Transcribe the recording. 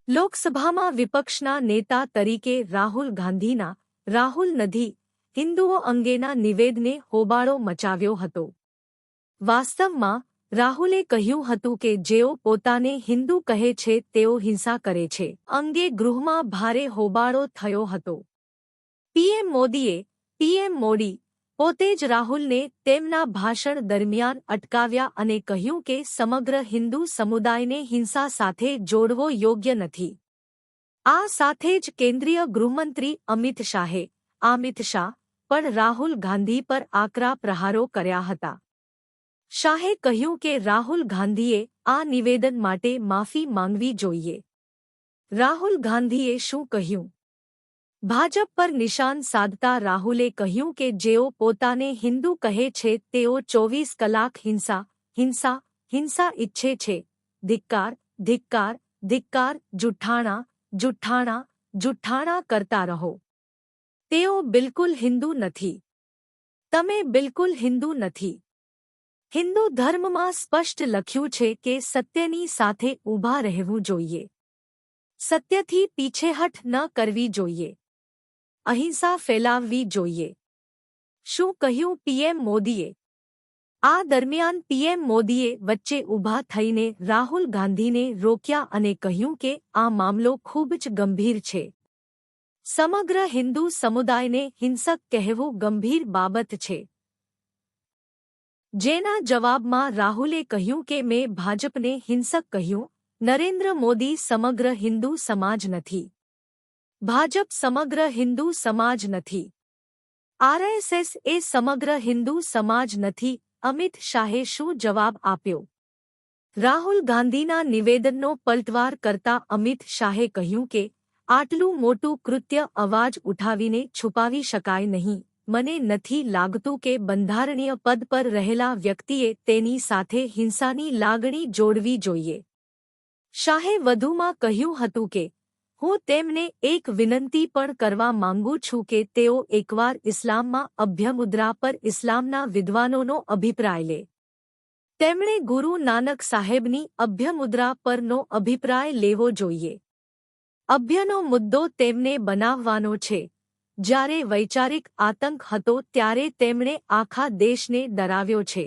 લોકસભામાં વિપક્ષના નેતા તરીકે રાહુલ ગાંધીના રાહુલ નથી હિન્દુઓ અંગેના નિવેદને હોબાળો મચાવ્યો હતો. વાસ્તવમાં રાહુલે કહ્યું હતું કે જેઓ પોતાને હિન્દુ કહે છે તેઓ હિંસા કરે છે અંગે ગૃહમાં ભારે હોબાળો થયો હતો. પીએમ મોદી પોતે જ રાહુલને તેમના ભાષણ દરમિયાન અટકાવ્યા અને કહ્યું કે સમગ્ર હિન્દુ સમુદાયને હિંસા સાથે જોડવો યોગ્ય નથી. આ સાથે જ કેન્દ્રીય ગૃહમંત્રી અમિત શાહ પણ રાહુલ ગાંધી પર આકરા પ્રહારો કર્યા હતા. શાહે કહ્યું કે રાહુલ ગાંધીએ આ નિવેદન માટે માફી માંગવી જોઈએ. રાહુલ ગાંધીએ શું કહ્યું? ભાજપ પર નિશાન સાધતા રાહુલે કહ્યું કે જેઓ પોતાને હિન્દુ કહે છે તેઓ 24 કલાક હિંસા ઈચ્છે છે. ધિક્કાર, જુઠ્ઠાણા કરતા રહો. તેઓ બિલકુલ હિન્દુ નથી. તમે બિલકુલ હિન્દુ નથી. હિન્દુ ધર્મમાં સ્પષ્ટ લખ્યું છે કે સત્યની સાથે ઊભા રહેવું જોઈએ. સત્યથી પીછેહઠ ન કરવી જોઈએ. અહિંસા ફેલાવવી જોઈએ. શું કહ્યું પીએમ મોદીએ? આ દરમિયાન પીએમ મોદીએ વચ્ચે ઊભા થઈને રાહુલ ગાંધીને રોક્યા અને કહ્યું કે આ મામલો ખૂબ જ ગંભીર છે. સમગ્ર હિન્દુ સમુદાયને હિંસક કહેવું ગંભીર બાબત છે. જેના જવાબમાં રાહુલે કહ્યું કે મેં ભાજપને હિંસક કહ્યું. નરેન્દ્ર મોદી સમગ્ર હિન્દુ સમાજ નથી. ભાજપ સમગ્ર હિન્દુ સમાજ નથી. આરએસએસ એ સમગ્ર હિન્દુ સમાજ નથી. અમિત શાહે શું જવાબ આપ્યો? રાહુલ ગાંધીના નિવેદનનો પલટવાર કરતા અમિત શાહે કહ્યું કે આટલું મોટું કૃત્ય અવાજ ઉઠાવીને છુપાવી શકાય નહીં. મને નથી લાગતું કે બંધારણીય પદ પર રહેલા વ્યક્તિએ તેની સાથે હિંસાની લાગણી જોડવી જોઈએ. શાહે વધુમાં કહ્યું હતું કે હું તેમને એક વિનંતી પણ કરવા માંગુ છું કે તેઓ એકવાર ઇસ્લામમાં અભ્યમુદ્રા પર ઇસ્લામના વિદ્વાનોનો અભિપ્રાય લે. તેમણે ગુરુ નાનક સાહેબની અભ્યમુદ્રા પરનો અભિપ્રાય લેવો જોઈએ. અભ્યનો મુદ્દો તેમને બનાવવાનો છે. જ્યારે વૈચારિક આતંક હતો ત્યારે તેમણે આખા દેશને ડરાવ્યો છે.